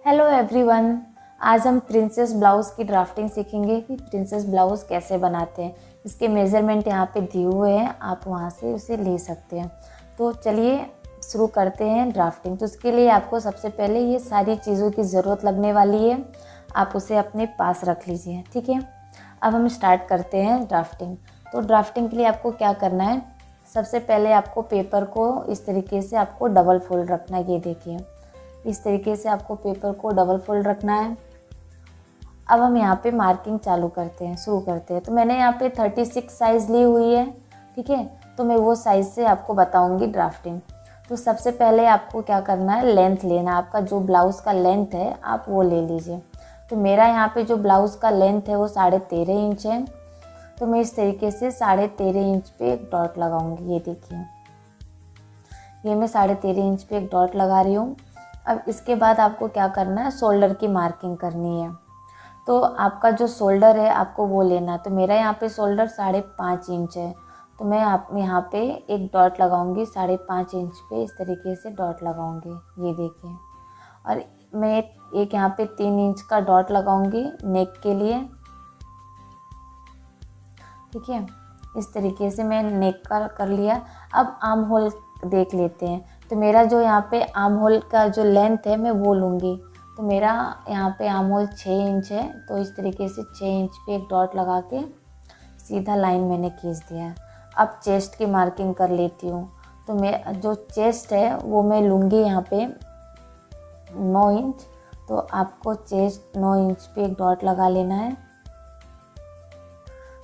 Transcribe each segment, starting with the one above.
Hello everyone. आज हम princess blouse की ड्राफ्टिंग सीखेंगे कि प्रिंसेस ब्लाउज़ कैसे बनाते हैं। इसके मेज़रमेंट यहाँ पे दिए हुए हैं, आप वहाँ से उसे ले सकते हैं। तो चलिए शुरू करते हैं ड्राफ्टिंग। तो उसके लिए आपको सबसे पहले ये सारी चीज़ों की ज़रूरत लगने वाली है, आप उसे अपने पास रख लीजिए। ठीक है, अब हम स्टार्ट करते हैं ड्राफ्टिंग। तो ड्राफ्टिंग के लिए आपको क्या करना है, सबसे पहले आपको पेपर को इस तरीके से आपको डबल फोल्ड रखना है। ये देखिए, इस तरीके से आपको पेपर को डबल फोल्ड रखना है। अब हम यहाँ पे मार्किंग शुरू करते हैं। तो मैंने यहाँ पे 36 साइज़ ली हुई है। ठीक है, तो मैं वो साइज़ से आपको बताऊंगी ड्राफ्टिंग। तो सबसे पहले आपको क्या करना है, लेंथ लेना। आपका जो ब्लाउज़ का लेंथ है आप वो ले लीजिए। तो मेरा यहाँ पे जो ब्लाउज़ का लेंथ है वो 13.5 इंच है। तो मैं इस तरीके से 13.5 इंच पे एक डॉट लगाऊंगी। ये देखिए, ये मैं 13.5 इंच पे एक डॉट लगा रही हूँ। अब इसके बाद आपको क्या करना है, शोल्डर की मार्किंग करनी है। तो आपका जो शोल्डर है आपको वो लेना है। तो मेरा यहाँ पे शोल्डर 5.5 इंच है। तो मैं यहाँ पे एक डॉट लगाऊंगी 5.5 इंच पे, इस तरीके से डॉट लगाऊंगी। ये देखिए, और मैं एक यहाँ पे 3 इंच का डॉट लगाऊंगी नेक के लिए। ठीक है, इस तरीके से मैं नेक का कर लिया। अब आर्म होल देख लेते हैं। तो मेरा जो यहाँ पे आर्म होल का जो लेंथ है मैं वो लूँगी। तो मेरा यहाँ पे आर्म होल 6 इंच है। तो इस तरीके से 6 इंच पे एक डॉट लगा के सीधा लाइन मैंने खींच दिया है। अब चेस्ट की मार्किंग कर लेती हूँ। तो मैं जो चेस्ट है वो मैं लूँगी यहाँ पे 9 इंच। तो आपको चेस्ट 9 इंच पे एक डॉट लगा लेना है।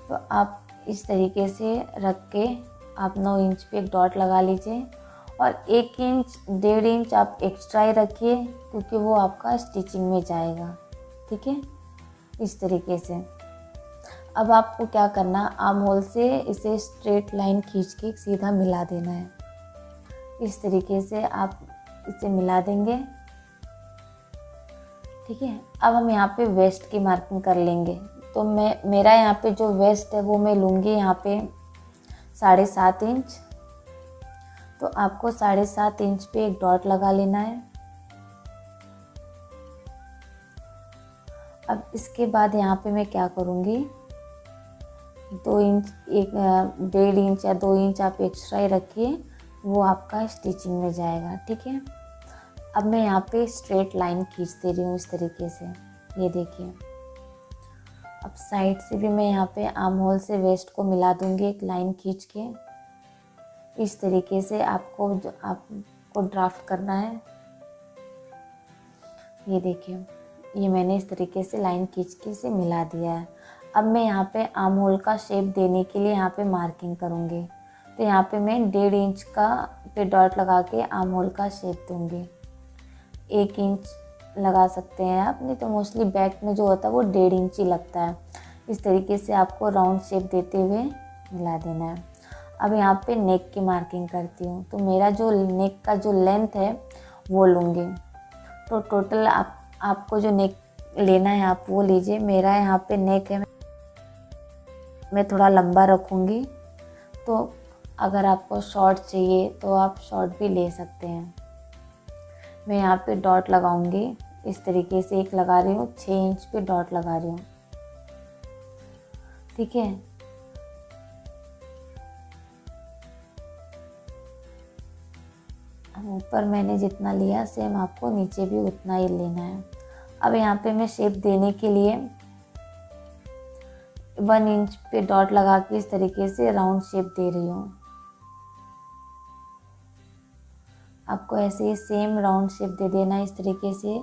तो आप इस तरीके से रख के आप 9 इंच पे एक डॉट लगा लीजिए, और 1 इंच 1.5 इंच आप एक्स्ट्रा ही रखिए क्योंकि वो आपका स्टिचिंग में जाएगा। ठीक है, इस तरीके से। अब आपको क्या करना, आर्म होल से इसे स्ट्रेट लाइन खींच के सीधा मिला देना है। इस तरीके से आप इसे मिला देंगे। ठीक है, अब हम यहाँ पे वेस्ट की मार्किंग कर लेंगे। तो मेरा यहाँ पे जो वेस्ट है वो मैं लूँगी यहाँ पे 7.5 इंच। तो आपको 7.5 इंच पे एक डॉट लगा लेना है। अब इसके बाद यहाँ पे मैं क्या करूँगी, 2 इंच 1.5 इंच या 2 इंच आप एक्स्ट्रा ही रखिए, वो आपका स्टिचिंग में जाएगा। ठीक है, अब मैं यहाँ पे स्ट्रेट लाइन खींच दे रही हूँ इस तरीके से। ये देखिए, अब साइड से भी मैं यहाँ पे आर्म होल से वेस्ट को मिला दूँगी एक लाइन खींच के। इस तरीके से आपको ड्राफ्ट करना है। ये देखिए, ये मैंने इस तरीके से लाइन खींच के इसे मिला दिया है। अब मैं यहाँ पे आर्म होल का शेप देने के लिए यहाँ पे मार्किंग करूँगी। तो यहाँ पे मैं 1.5 इंच का पे डॉट लगा के आर्म होल का शेप दूँगी। 1 इंच लगा सकते हैं आप, नहीं तो मोस्टली बैक में जो होता है वो 1.5 इंच ही लगता है। इस तरीके से आपको राउंड शेप देते हुए मिला देना है। अब यहाँ पे नेक की मार्किंग करती हूँ। तो मेरा जो नेक का जो लेंथ है वो लूँगी। तो टोटल आपको जो नेक लेना है आप वो लीजिए। मेरा यहाँ पे नेक है, मैं थोड़ा लंबा रखूँगी। तो अगर आपको शॉर्ट चाहिए तो आप शॉर्ट भी ले सकते हैं। मैं यहाँ पे डॉट लगाऊंगी इस तरीके से, एक लगा रही हूँ 6 इंच पे डॉट लगा रही हूँ। ठीक है, ऊपर मैंने जितना लिया सेम आपको नीचे भी उतना ही लेना है। अब यहाँ पे मैं शेप देने के लिए 1 इंच पे डॉट लगा के इस तरीके से राउंड शेप दे रही हूँ। आपको ऐसे ही सेम राउंड शेप दे देना इस तरीके से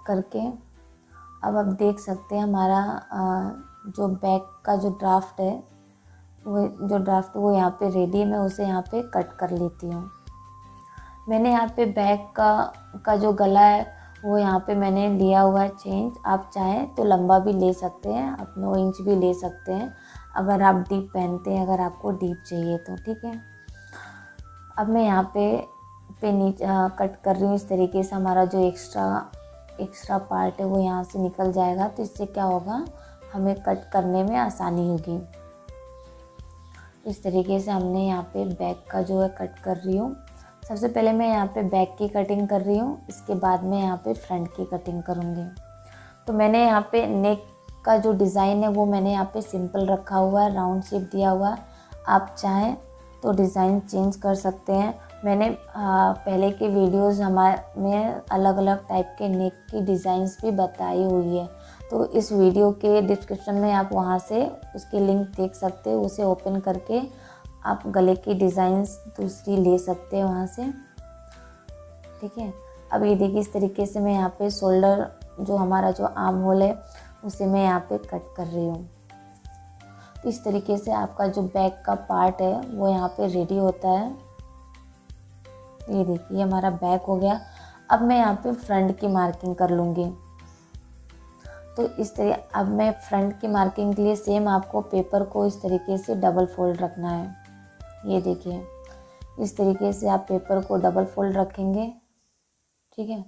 करके। अब आप देख सकते हैं हमारा जो बैक का जो ड्राफ्ट है वो यहाँ पे रेडी है। मैं उसे यहाँ पे कट कर लेती हूँ। मैंने यहाँ पे बैक का जो गला है वो यहाँ पे मैंने लिया हुआ है 6 इंच। आप चाहें तो लंबा भी ले सकते हैं, आप 9 इंच भी ले सकते हैं अगर आप डीप पहनते हैं, अगर आपको डीप चाहिए तो। ठीक है, अब मैं यहाँ पे नीचे कट कर रही हूँ इस तरीके से। हमारा जो एक्स्ट्रा पार्ट है वो यहाँ से निकल जाएगा। तो इससे क्या होगा, हमें कट करने में आसानी होगी। इस तरीके से हमने यहाँ पे बैक का जो है कट कर रही हूँ। सबसे पहले मैं यहाँ पे बैक की कटिंग कर रही हूँ, इसके बाद मैं यहाँ पे फ्रंट की कटिंग करूँगी। तो मैंने यहाँ पे नेक का जो डिज़ाइन है वो मैंने यहाँ पे सिंपल रखा हुआ है, राउंड शेप दिया हुआ है। आप चाहें तो डिज़ाइन चेंज कर सकते हैं। मैंने पहले के वीडियोस में अलग अलग टाइप के नेक की डिज़ाइंस भी बताई हुई है, तो इस वीडियो के डिस्क्रिप्शन में आप वहाँ से उसकी लिंक देख सकते हो। उसे ओपन करके आप गले की डिज़ाइंस दूसरी ले सकते हैं वहाँ से, ठीक है। अब ये देखिए, इस तरीके से मैं यहाँ पे शोल्डर जो हमारा जो आर्म होल है उसे मैं यहाँ पे कट कर रही हूँ। तो इस तरीके से आपका जो बैक का पार्ट है वो यहाँ पे रेडी होता है। ये देखिए हमारा बैक हो गया। अब मैं यहाँ पे फ्रंट की मार्किंग कर लूँगी। तो इस तरह अब मैं फ्रंट की मार्किंग के लिए सेम आपको पेपर को इस तरीके से डबल फोल्ड रखना है। ये देखिए, इस तरीके से आप पेपर को डबल फोल्ड रखेंगे, ठीक है।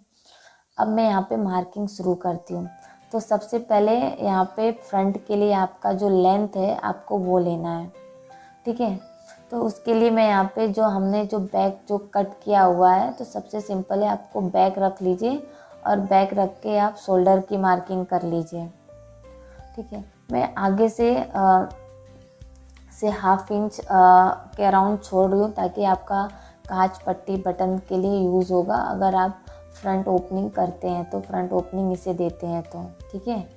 अब मैं यहाँ पे मार्किंग शुरू करती हूँ। तो सबसे पहले यहाँ पे फ्रंट के लिए आपका जो लेंथ है आपको वो लेना है, ठीक है। तो उसके लिए मैं यहाँ पे जो हमने जो बैक जो कट किया हुआ है, तो सबसे सिंपल है, आपको बैक रख लीजिए और बैक रख के आप शोल्डर की मार्किंग कर लीजिए, ठीक है। मैं आगे से 1/2 इंच के अराउंड छोड़ रही हूँ ताकि आपका कांच पट्टी बटन के लिए यूज़ होगा। अगर आप फ्रंट ओपनिंग करते हैं तो फ्रंट ओपनिंग इसे देते हैं तो, ठीक है।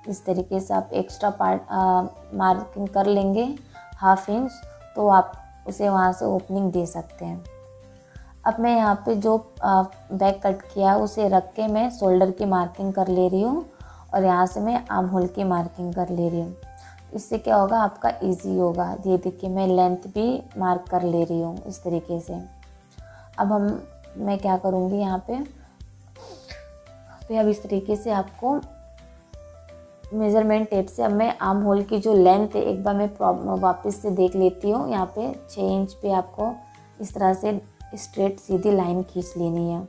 इस तरीके से आप एक्स्ट्रा पार्ट मार्किंग कर लेंगे 1/2 इंच, तो आप उसे वहाँ से ओपनिंग दे सकते हैं। अब मैं यहाँ पे जो बैक कट किया उसे रख के मैं शोल्डर की मार्किंग कर ले रही हूँ और यहाँ से मैं आर्म होल की मार्किंग कर ले रही हूँ। इससे क्या होगा, आपका इजी होगा। ये देखिए मैं लेंथ भी मार्क कर ले रही हूँ इस तरीके से। अब मैं क्या करूँगी यहाँ पे अब इस तरीके से आपको मेज़रमेंट टेप से अब मैं आर्म होल की जो लेंथ है एक बार मैं वापस से देख लेती हूँ। यहाँ पे 6 इंच पे आपको इस तरह से स्ट्रेट सीधी लाइन खींच लेनी है,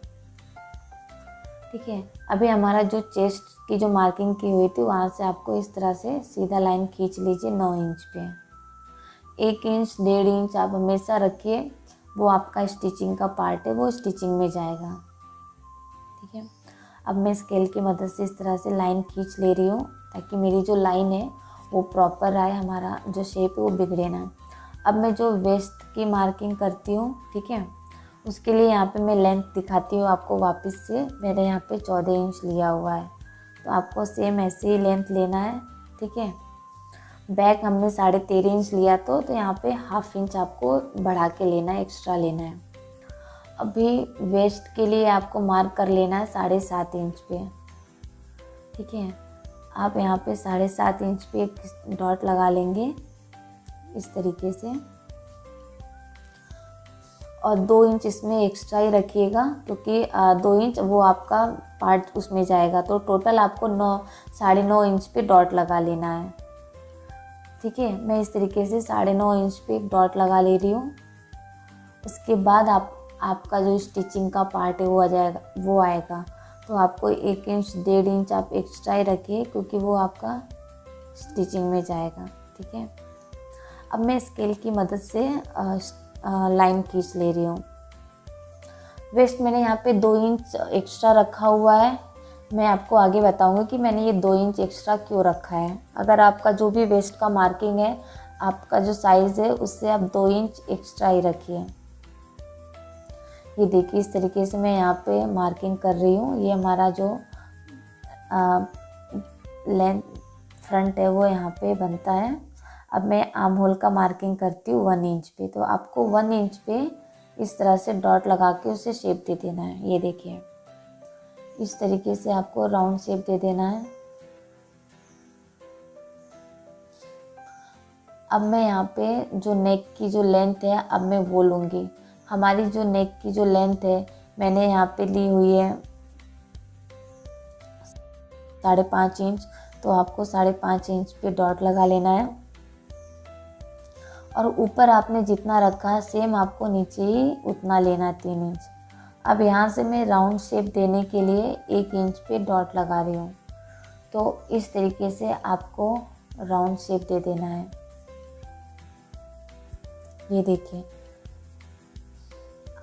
ठीक है। अभी हमारा जो चेस्ट की जो मार्किंग की हुई थी वहाँ से आपको इस तरह से सीधा लाइन खींच लीजिए 9 इंच पे। 1 इंच 1.5 इंच आप हमेशा रखिए, वो आपका स्टिचिंग का पार्ट है, वो स्टिचिंग में जाएगा, ठीक है। अब मैं स्केल की मदद से इस तरह से लाइन खींच ले रही हूँ ताकि मेरी जो लाइन है वो प्रॉपर आए, हमारा जो शेप है वो बिगड़े ना। अब मैं जो वेस्ट की मार्किंग करती हूँ, ठीक है, उसके लिए यहाँ पे मैं लेंथ दिखाती हूँ आपको वापस से। मैंने यहाँ पे 14 इंच लिया हुआ है, तो आपको सेम ऐसे ही लेंथ लेना है, ठीक है। बैक हमने 13.5 इंच लिया तो यहाँ पे 1/2 इंच आपको बढ़ा के लेना है, एक्स्ट्रा लेना है। अभी वेस्ट के लिए आपको मार्क कर लेना है 7.5 इंच पे, ठीक है। आप यहाँ पे 7.5 इंच पे एक डॉट लगा लेंगे इस तरीके से, और 2 इंच इसमें एक्स्ट्रा ही रखिएगा क्योंकि 2 इंच वो आपका पार्ट उसमें जाएगा। तो टोटल आपको 9.5 इंच पे डॉट लगा लेना है, ठीक है। मैं इस तरीके से 9.5 इंच पे एक डॉट लगा ले रही हूँ। उसके बाद आपका जो स्टिचिंग का पार्ट है वो आएगा। तो आपको 1 इंच 1.5 इंच आप एक्स्ट्रा ही रखिए क्योंकि वो आपका स्टिचिंग में जाएगा, ठीक है। अब मैं स्केल की मदद से लाइन खींच ले रही हूँ। वेस्ट मैंने यहाँ पे 2 इंच एक्स्ट्रा रखा हुआ है। मैं आपको आगे बताऊँगी कि मैंने ये 2 इंच एक्स्ट्रा क्यों रखा है। अगर आपका जो भी वेस्ट का मार्किंग है, आपका जो साइज़ है उससे आप 2 इंच एक्स्ट्रा ही रखिए। ये देखिए इस तरीके से मैं यहाँ पे मार्किंग कर रही हूँ। ये हमारा जो लेंथ फ्रंट है वो यहाँ पे बनता है। अब मैं आर्म होल का मार्किंग करती हूँ 1 इंच पे। तो आपको 1 इंच पे इस तरह से डॉट लगा के उसे शेप दे देना है। ये देखिए इस तरीके से आपको राउंड शेप दे देना है। अब मैं यहाँ पे जो नेक की जो लेंथ है अब मैं वो लूँगी। हमारी जो नेक की जो लेंथ है मैंने यहाँ पे ली हुई है 5.5 इंच। तो आपको 5.5 इंच पे डॉट लगा लेना है और ऊपर आपने जितना रखा है सेम आपको नीचे ही उतना लेना है 3 इंच। अब यहाँ से मैं राउंड शेप देने के लिए 1 इंच पे डॉट लगा रही हूँ। तो इस तरीके से आपको राउंड शेप दे देना है। ये देखिए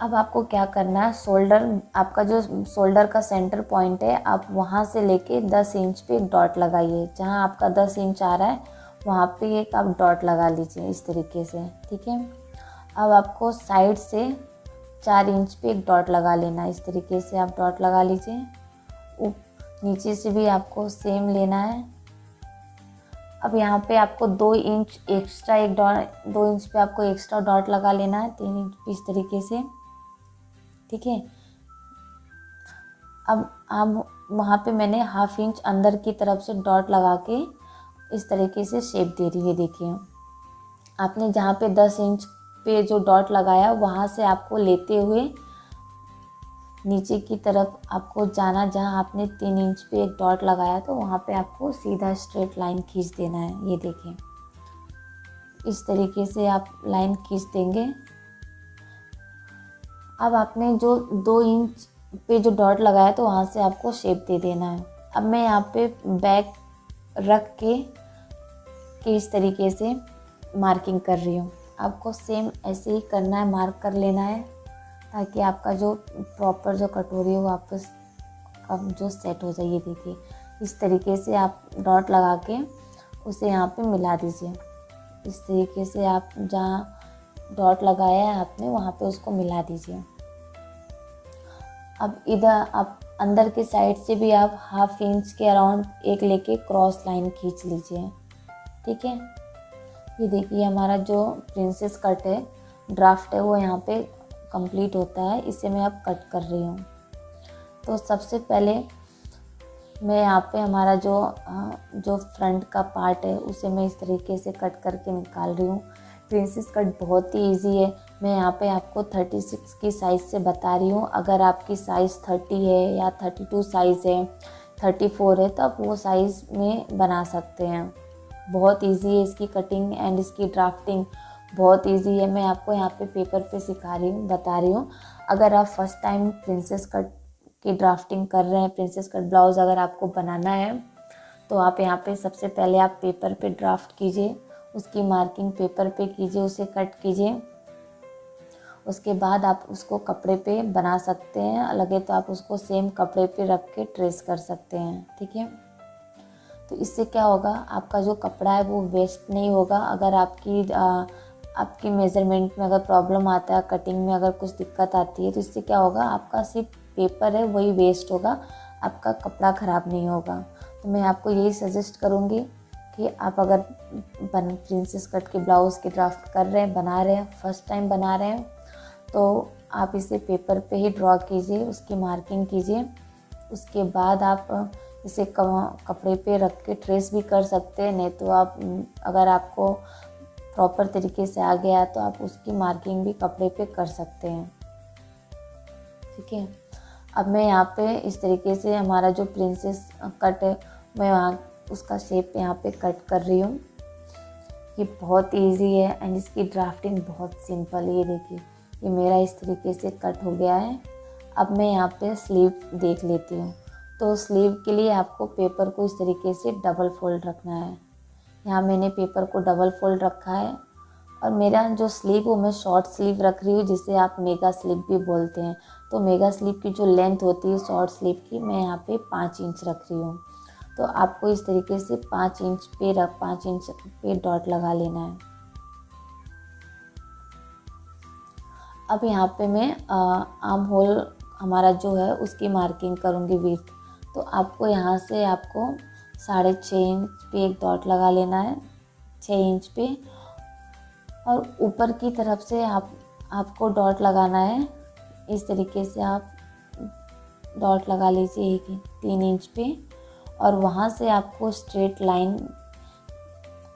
अब आपको क्या करना है, शोल्डर, आपका जो शोल्डर का सेंटर पॉइंट है, आप वहाँ से लेके 10 इंच पे एक डॉट लगाइए। जहाँ आपका 10 इंच आ रहा है वहाँ पे एक आप डॉट लगा लीजिए इस तरीके से, ठीक है। अब आपको साइड से 4 इंच पे एक डॉट लगा लेना है, इस तरीके से आप डॉट लगा लीजिए। नीचे से भी आपको सेम लेना है। अब यहाँ पे आपको 2 इंच एक्स्ट्रा एक डॉट, 2 इंच पे आपको एक्स्ट्रा डॉट लगा लेना है, 3 इंच पे इस तरीके से, ठीक है। अब वहाँ पे मैंने हाफ इंच अंदर की तरफ से डॉट लगा के इस तरीके से शेप दे रही है। देखिए आपने जहाँ पे 10 इंच पे जो डॉट लगाया वहाँ से आपको लेते हुए नीचे की तरफ आपको जाना, जहाँ आपने 3 इंच पे एक डॉट लगाया तो वहाँ पे आपको सीधा स्ट्रेट लाइन खींच देना है। ये देखिए इस तरीके से आप लाइन खींच देंगे। अब आपने जो 2 इंच पे जो डॉट लगाया तो वहाँ से आपको शेप दे देना है। अब मैं यहाँ पे बैक रख के इस तरीके से मार्किंग कर रही हूँ। आपको सेम ऐसे ही करना है, मार्क कर लेना है, ताकि आपका जो प्रॉपर जो कटोरी हो वापस अब जो सेट हो जाए। ये देखिए इस तरीके से आप डॉट लगा के उसे यहाँ पे मिला दीजिए। इस तरीके से आप जहाँ डॉट लगाया है आपने वहाँ पे उसको मिला दीजिए। अब इधर आप अंदर की साइड से भी आप हाफ इंच के अराउंड एक लेके क्रॉस लाइन खींच लीजिए, ठीक है। ये देखिए हमारा जो प्रिंसेस कट है, ड्राफ्ट है, वो यहाँ पे कंप्लीट होता है। इसे मैं अब कट कर रही हूँ। तो सबसे पहले मैं यहाँ पे हमारा जो फ्रंट का पार्ट है उसे मैं इस तरीके से कट करके निकाल रही हूँ। प्रिंसेस कट बहुत ही इजी है। मैं यहाँ पे आपको 36 की साइज़ से बता रही हूँ। अगर आपकी साइज़ 30 है या 32 साइज़ है, 34 है, तो आप वो साइज़ में बना सकते हैं। बहुत इजी है इसकी कटिंग एंड इसकी ड्राफ्टिंग बहुत इजी है। मैं आपको यहाँ पे पेपर पे सिखा रही हूँ, बता रही हूँ। अगर आप फर्स्ट टाइम प्रिंसेस कट की ड्राफ्टिंग कर रहे हैं, प्रिंसेस कट ब्लाउज़ अगर आपको बनाना है, तो आप यहाँ पे सबसे पहले आप पेपर पे ड्राफ्ट कीजिए, उसकी मार्किंग पेपर पे कीजिए, उसे कट कीजिए। उसके बाद आप उसको कपड़े पे बना सकते हैं। लगे तो आप उसको सेम कपड़े पे रख के ट्रेस कर सकते हैं, ठीक है। तो इससे क्या होगा, आपका जो कपड़ा है वो वेस्ट नहीं होगा। अगर आपकी मेज़रमेंट में अगर प्रॉब्लम आता है, कटिंग में अगर कुछ दिक्कत आती है, तो इससे क्या होगा, आपका सिर्फ पेपर है वही वेस्ट होगा, आपका कपड़ा ख़राब नहीं होगा। तो मैं आपको यही सजेस्ट करूँगी कि आप अगर प्रिंसेस कट के ब्लाउज़ की ड्राफ्ट कर रहे हैं, बना रहे हैं, फर्स्ट टाइम बना रहे हैं, तो आप इसे पेपर पे ही ड्रॉ कीजिए, उसकी मार्किंग कीजिए। उसके बाद आप इसे कपड़े पे रख के ट्रेस भी कर सकते हैं। नहीं तो आप अगर आपको प्रॉपर तरीके से आ गया तो आप उसकी मार्किंग भी कपड़े पे कर सकते हैं, ठीक है। अब मैं यहाँ पे इस तरीके से हमारा जो प्रिंसेस कट है, मैं वहाँ उसका शेप यहाँ पे कट कर रही हूँ। ये बहुत इजी है एंड इसकी ड्राफ्टिंग बहुत सिंपल है। ये देखिए ये मेरा इस तरीके से कट हो गया है। अब मैं यहाँ पे स्लीव देख लेती हूँ। तो स्लीव के लिए आपको पेपर को इस तरीके से डबल फोल्ड रखना है। यहाँ मैंने पेपर को डबल फोल्ड रखा है और मेरा जो स्लीव वो मैं शॉर्ट स्लीव रख रही हूँ, जिसे आप मेगा स्लीव भी बोलते हैं। तो मेगा स्लीव की जो लेंथ होती है शॉर्ट स्लीव की, मैं यहाँ पे 5 इंच रख रही हूँ। तो आपको इस तरीके से 5 इंच पे डॉट लगा लेना है। अब यहाँ पे मैं आर्म होल हमारा जो है उसकी मार्किंग करूँगी विड्थ। तो आपको यहाँ से आपको 6.5 इंच पे एक डॉट लगा लेना है, 6 इंच पे, और ऊपर की तरफ से आपको डॉट लगाना है। इस तरीके से आप डॉट लगा लीजिए 3 इंच पे, और वहाँ से आपको स्ट्रेट लाइन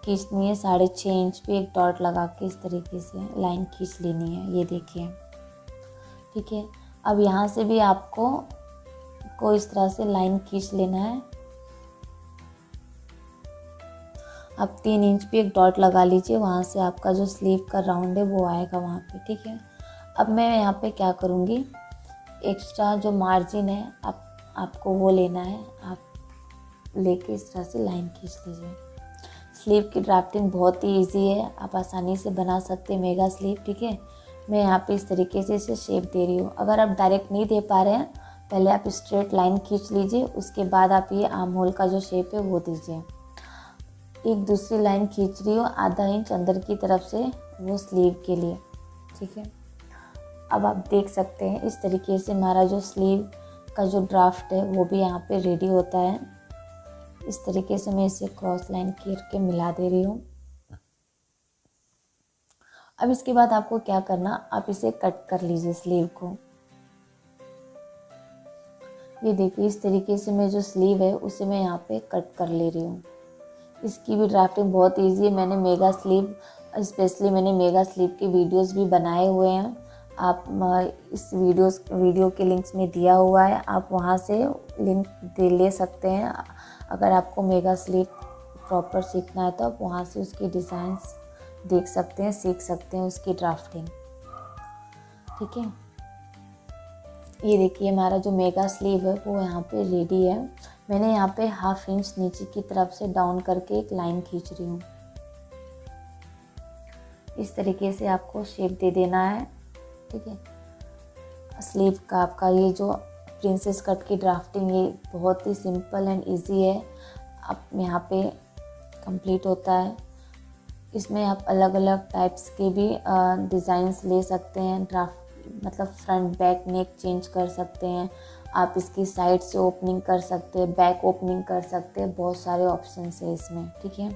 खींचनी है। 6.5 इंच पे एक डॉट लगा के इस तरीके से लाइन खींच लेनी है। ये देखिए, ठीक है। अब यहाँ से भी आपको इस तरह से लाइन खींच लेना है। आप 3 इंच पे एक डॉट लगा लीजिए, वहाँ से आपका जो स्लीव का राउंड है वो आएगा वहाँ पे, ठीक है। अब मैं यहाँ पे क्या करूँगी, एक्स्ट्रा जो मार्जिन है आपको वो लेना है। आप लेके इस तरह से लाइन खींच लीजिए। स्लीव की ड्राफ्टिंग बहुत ही इजी है, आप आसानी से बना सकते हैं मेगा स्लीव, ठीक है। मैं यहाँ पे इस तरीके से इसे शेप दे रही हूँ। अगर आप डायरेक्ट नहीं दे पा रहे हैं, पहले आप स्ट्रेट लाइन खींच लीजिए, उसके बाद आप ये आर्म होल का जो शेप है वो दीजिए। एक दूसरी लाइन खींच रही हूँ आधा इंच अंदर की तरफ से, वो स्लीव के लिए। ठीक है, अब आप देख सकते हैं इस तरीके से हमारा जो स्लीव का जो ड्राफ्ट है वो भी यहाँ पे रेडी होता है। इस तरीके से मैं इसे क्रॉस लाइन करके मिला दे रही हूँ। अब इसके बाद आपको क्या करना, आप इसे कट कर लीजिए स्लीव को। ये देखिए इस तरीके से मैं जो स्लीव है उसे मैं यहाँ पे कट कर ले रही हूँ। इसकी भी ड्राफ्टिंग बहुत इजी है। मैंने मेगा स्लीव के वीडियोस भी बनाए हुए हैं। आप इस वीडियो के लिंक्स में दिया हुआ है, आप वहाँ से लिंक ले सकते हैं। अगर आपको मेगा स्लीव प्रॉपर सीखना है तो आप वहाँ से उसकी डिज़ाइंस देख सकते हैं, सीख सकते हैं उसकी ड्राफ्टिंग। ठीक है, ये देखिए हमारा जो मेगा स्लीव है वो यहाँ पे रेडी है। मैंने यहाँ पे 1/2 इंच नीचे की तरफ से डाउन करके एक लाइन खींच रही हूँ। इस तरीके से आपको शेप दे देना है। ठीक है, स्लीव का आपका ये जो प्रिंसेस कट की ड्राफ्टिंग ये बहुत ही सिंपल एंड इजी है। आप यहाँ पे कंप्लीट होता है। इसमें आप अलग अलग टाइप्स के भी डिज़ाइंस ले सकते हैं। मतलब फ्रंट बैक नेक चेंज कर सकते हैं आप, इसकी साइड से ओपनिंग कर सकते हैं, बैक ओपनिंग कर सकते हैं, बहुत सारे ऑप्शंस है इसमें। ठीक है,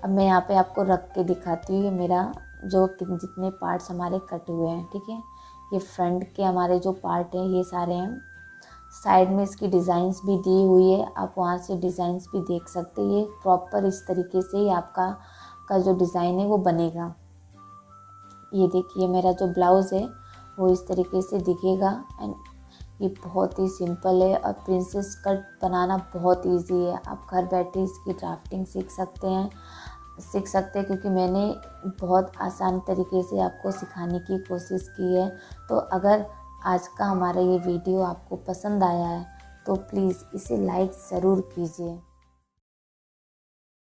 अब मैं यहाँ पे आपको रख के दिखाती हूँ मेरा जो जितने पार्ट्स हमारे कट हुए हैं। ठीक है, ये फ्रंट के हमारे जो पार्ट हैं ये सारे हैं। साइड में इसकी डिज़ाइंस भी दी हुई है, आप वहाँ से डिज़ाइंस भी देख सकते हैं। ये प्रॉपर इस तरीके से ही आपका जो डिज़ाइन है वो बनेगा। ये देखिए मेरा जो ब्लाउज़ है वो इस तरीके से दिखेगा एंड ये बहुत ही सिंपल है। और प्रिंसेस कट बनाना बहुत इजी है। आप घर बैठे इसकी ड्राफ्टिंग सीख सकते हैं क्योंकि मैंने बहुत आसान तरीके से आपको सिखाने की कोशिश की है। तो अगर आज का हमारा ये वीडियो आपको पसंद आया है तो प्लीज़ इसे लाइक ज़रूर कीजिए।